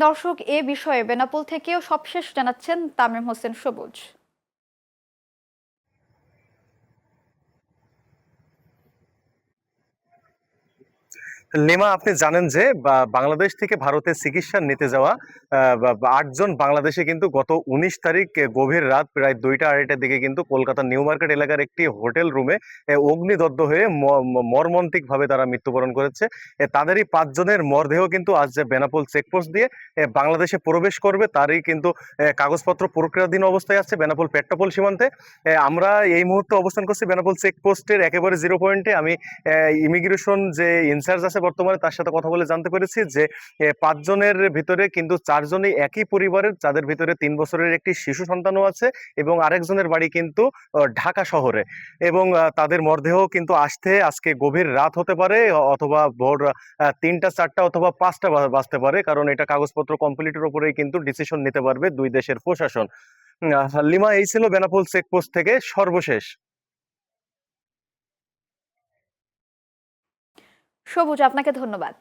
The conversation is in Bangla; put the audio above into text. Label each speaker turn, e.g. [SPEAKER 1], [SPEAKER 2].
[SPEAKER 1] দর্শক, এ বিষয়ে বেনাপোল থেকেও সবশেষ জানাচ্ছেন তামিম হোসেন সবুজ।
[SPEAKER 2] লিমা, আপনি জানেন যে বাংলাদেশ থেকে ভারতে চিকিৎসা নিতে যাওয়া ৮ জন বাংলাদেশে কিন্তু গত ১৯ তারিখ গভীর রাত প্রায় ২টা-২.৩০টার দিকে কিন্তু কলকাতার নিউ মার্কেট এলাকার একটি হোটেল রুমে অগ্নিদগ্ধ হয়ে মর্মান্তিক ভাবে তারা মৃত্যুবরণ করেছে। তাদেরই ৫ জনের মরদেহ কিন্তু আজ যে বেনাপোল চেকপোস্ট দিয়ে বাংলাদেশে প্রবেশ করবে, তারই কিন্তু কাগজপত্র প্রক্রিয়াধীন অবস্থায় আছে বেনাপোল পেট্রাপোল সীমান্তে। আমরা এই মুহূর্তে অবস্থান করছি বেনাপোল চেকপোস্টের একেবারে জিরো পয়েন্টে। আমি ইমিগ্রেশন যে ইনচার্জ আছে বর্তমানে, তার সাথে কথা বলে জানতে পেরেছি যে ৫ জনের ভিতরে কিন্তু ৪ জনই একই পরিবারের, যাদের ভিতরে ৩ বছরের একটি শিশু সন্তানও আছে, এবং আরেকজনের বাড়ি কিন্তু ঢাকা শহরে। এবং তাদের মরদেহ কিন্তু আসতে আজকে গভীর রাত হতে পারে, অথবা ভোর ৩টা, ৪টা অথবা ৫টা বাজতে পারে, কারণ এটা কাগজপত্র কমপ্লিটের উপরেই কিন্তু ডিসিশন নিতে পারবে দুই দেশের প্রশাসন। লিমা, এই ছিল বেনাপোল চেকপোস্ট থেকে সর্বশেষ।
[SPEAKER 1] সবুজ, আপনাকে ধন্যবাদ।